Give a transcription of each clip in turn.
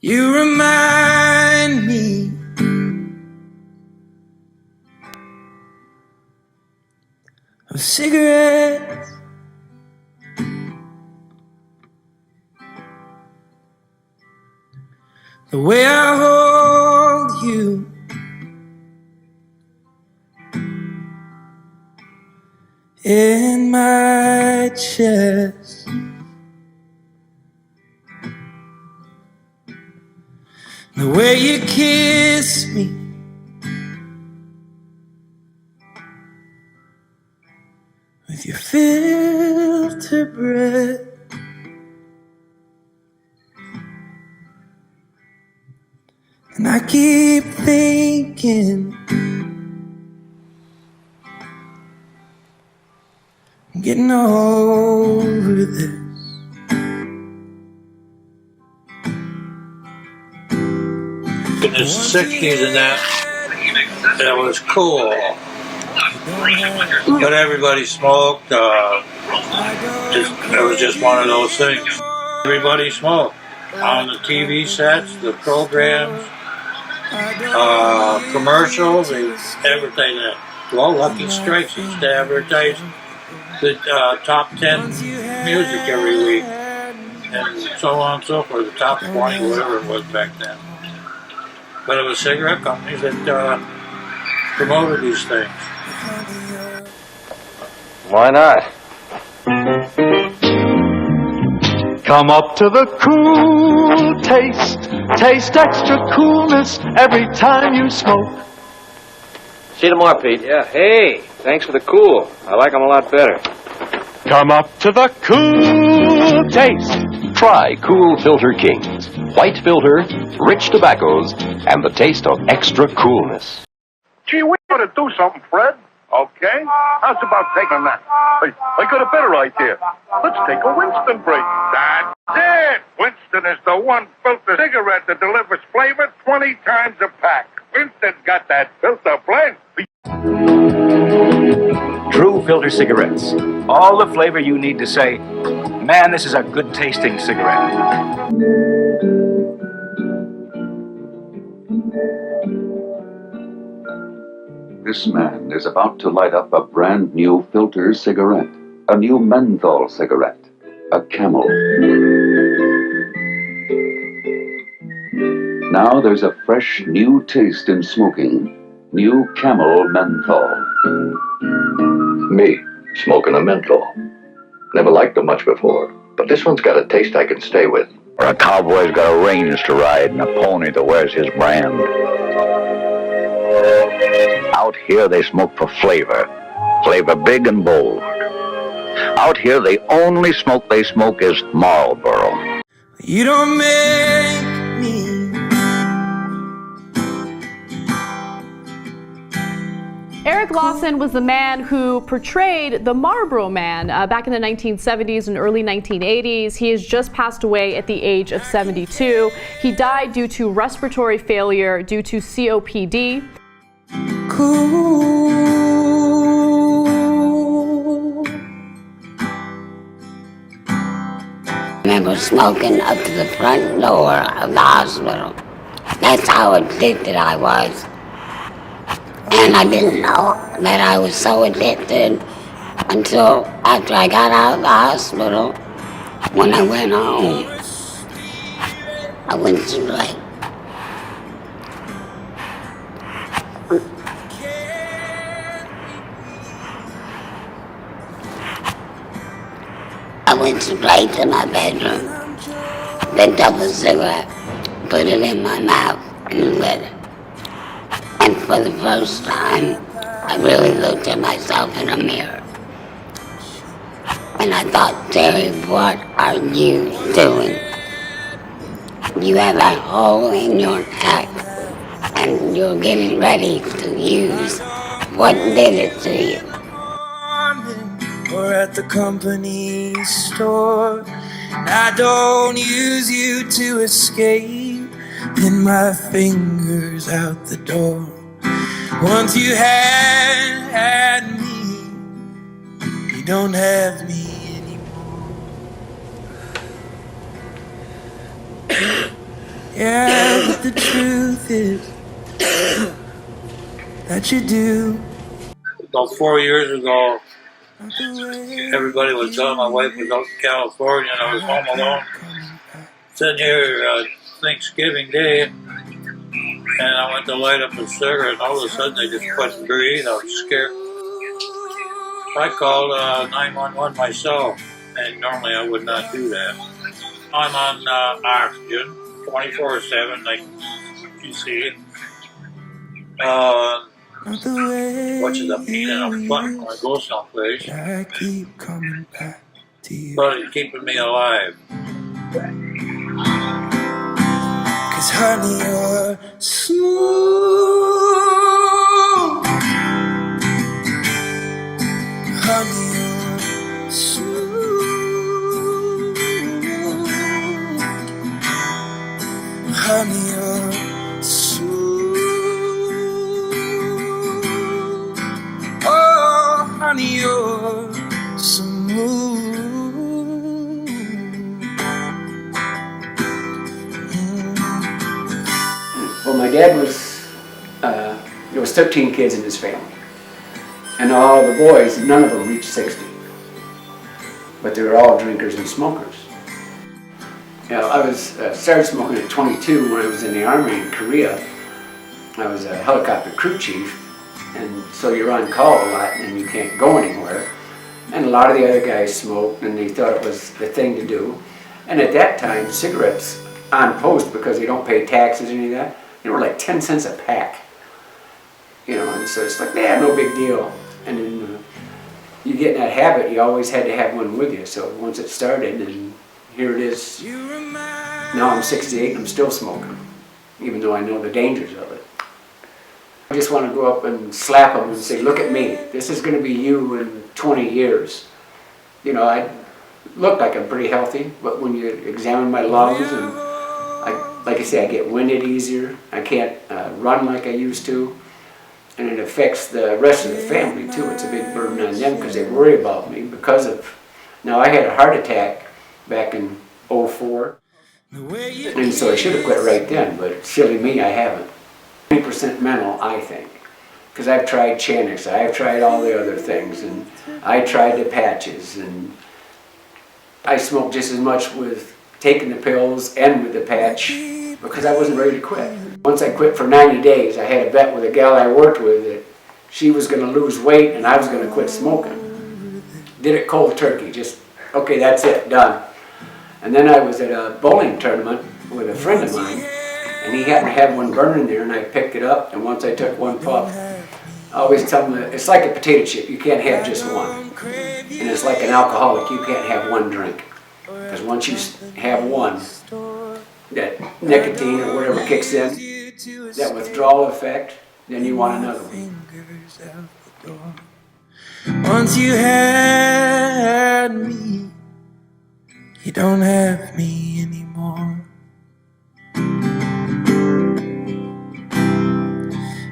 You remind me of cigarettes. The way I hold you, in my chest. The way you kiss me, with your filter breath. And I keep thinking, I'm getting over this. In the 60s and that was cool. But everybody smoked. It was just one of those things. Everybody smoked. On the TV sets, the programs, commercials, everything. Well, Lucky Strikes used to advertise the top 10 music every week. And so on and so forth, the top 20, whatever it was back then. But it was cigarette companies that promoted these things. Why not? Come up to the cool taste. Taste extra coolness every time you smoke. See you tomorrow, Pete. Yeah, hey, thanks for the cool. I like them a lot better. Come up to the cool taste. Try Cool Filter Kings. White filter, rich tobaccos, and the taste of extra coolness. Gee, we ought to do something, Fred. Okay? How's about taking that? I got a better idea. Let's take a Winston break. That's it! Winston is the one filter cigarette that delivers flavor 20 times a pack. Winston's got that filter blend. True Filter cigarettes. All the flavor you need to say, man, this is a good tasting cigarette. This man is about to light up a brand new filter cigarette, a new menthol cigarette, a Camel. Now there's a fresh new taste in smoking, new Camel menthol. Me, smoking a menthol. Never liked them much before, but this one's got a taste I can stay with. Or a cowboy's got a range to ride and a pony that wears his brand. Out here they smoke for flavor. Flavor big and bold. Out here the only smoke they smoke is Marlboro. You don't make me. Eric Lawson was the man who portrayed the Marlboro Man back in the 1970s and early 1980s. He has just passed away at the age of 72. He died due to respiratory failure due to COPD. Cool. I remember smoking up to the front door of the hospital. That's how addicted I was. And I didn't know that I was so addicted until after I got out of the hospital. When I went home, I went straight. I went straight to my bedroom, picked up a cigarette, put it in my mouth, and lit it. And for the first time, I really looked at myself in a mirror. And I thought, Terry, what are you doing? You have a hole in your neck, and you're getting ready to use. What did it to you? Or at the company store, and I don't use you to escape. Pin my fingers out the door. Once you had me, you don't have me anymore. Yeah, but the truth is that you do. About 4 years ago, everybody was gone. My wife was out in California, and I was home alone, sitting here Thanksgiving Day, and I went to light up a cigarette, and all of a sudden I just couldn't breathe. I was scared. I called 911 myself, and normally I would not do that. I'm on oxygen 24/7, like you see. Which is a pain in the butt when I go someplace. I keep coming back to you. But it's keeping me alive. 'Cause honey, you're smooth. Honey, you're smooth. Honey, you're smooth. Oh, honey, you're smooth. Well, my dad was, there was 13 kids in his family. And all the boys, none of them reached 60. But they were all drinkers and smokers. You know, I started smoking at 22 when I was in the Army in Korea. I was a helicopter crew chief, and so you're on call a lot and you can't go anywhere. And a lot of the other guys smoked, and they thought it was the thing to do. And at that time, cigarettes on post, because they don't pay taxes or any of that, they were like 10 cents a pack. You know, and so it's like, yeah, no big deal. And then you get in that habit, you always had to have one with you. So once it started, and here it is. Now I'm 68 and I'm still smoking, even though I know the dangers of it. I just want to go up and slap them and say, look at me. This is going to be you in 20 years. You know, I look like I'm pretty healthy, but when you examine my lungs, and like I say, I get winded easier. I can't run like I used to. And it affects the rest of the family too. It's a big burden on them because they worry about me because of... Now, I had a heart attack back in '04, and so I should have quit right then, but silly me, I haven't. 20% mental, I think, because I've tried Xanax, I've tried all the other things, and I tried the patches, and I smoked just as much with taking the pills and with the patch because I wasn't ready to quit. Once I quit for 90 days, I had a bet with a gal I worked with that she was going to lose weight and I was going to quit smoking. Did it cold turkey, just, okay, that's it, done. And then I was at a bowling tournament with a friend of mine, and he happened to have one burning there, and I picked it up, and once I took one puff, I always tell him that it's like a potato chip, you can't have just one. And it's like an alcoholic, you can't have one drink. Because once you have one, that nicotine or whatever kicks in, that withdrawal effect, then you want another one. Once you had me, you don't have me anymore.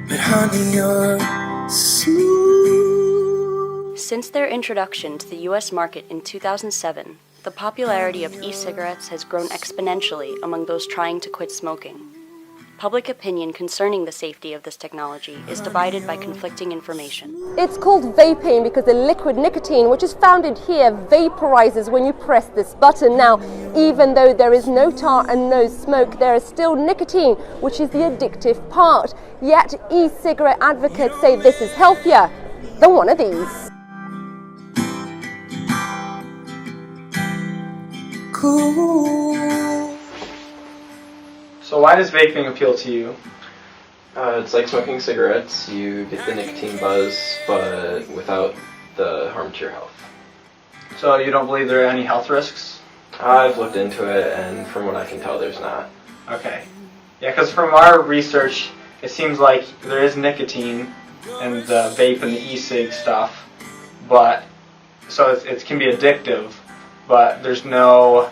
But honey, you're smooth. Since their introduction to the U.S. market in 2007, the popularity of e-cigarettes has grown exponentially among those trying to quit smoking. Public opinion concerning the safety of this technology is divided by conflicting information. It's called vaping because the liquid nicotine, which is found in here, vaporizes when you press this button. Now, even though there is no tar and no smoke, there is still nicotine, which is the addictive part. Yet, e-cigarette advocates say this is healthier than one of these. Cool. So why does vaping appeal to you? It's like smoking cigarettes. You get the nicotine buzz, but without the harm to your health. So you don't believe there are any health risks? I've looked into it, and from what I can tell, there's not. Okay. Yeah, because from our research, it seems like there is nicotine in the vape and the e-cig stuff, but so it can be addictive, but there's no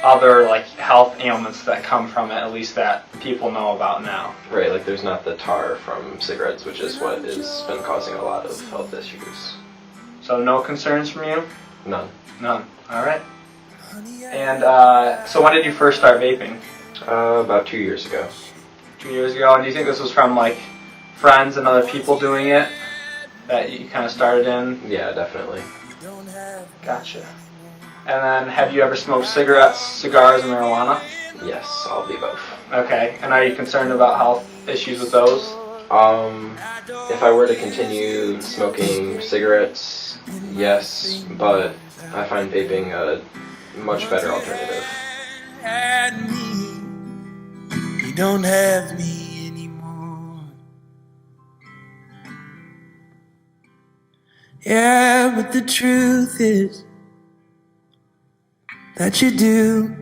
other like health ailments that come from it, at least that people know about now. Right, like there's not the tar from cigarettes, which is what has been causing a lot of health issues. So no concerns from you? None. None. All right. And so when did you first start vaping? About 2 years ago. 2 years ago. And do you think this was from like friends and other people doing it that you kind of started in? Yeah, definitely. Gotcha. And then have you ever smoked cigarettes, cigars, and marijuana? Yes, all of the above. Okay. And are you concerned about health issues with those? If I were to continue smoking cigarettes, yes, but I find vaping a much better alternative. You don't have me anymore. Yeah, but the truth is that you do.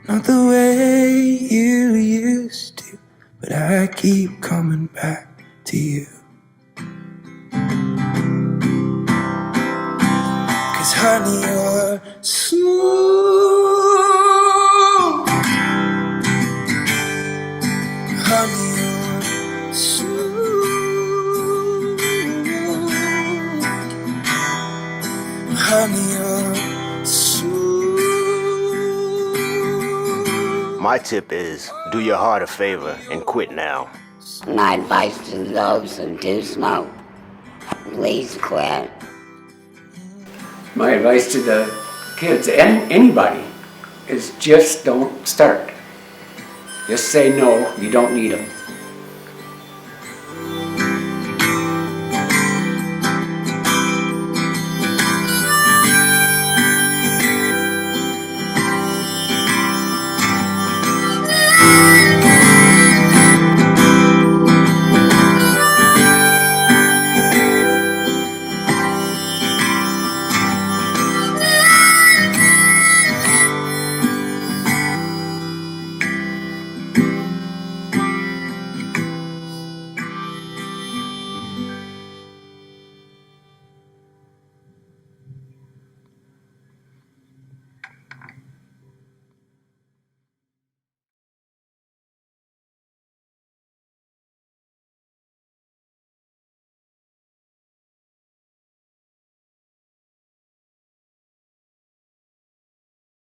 Not the way you used to, but I keep coming back to you. 'Cause honey, you're smooth. Honey, you're smooth. Honey, you're smooth. My tip is, do your heart a favor and quit now. My advice to those who do smoke, please quit. My advice to the kids and anybody is just don't start. Just say no, you don't need them.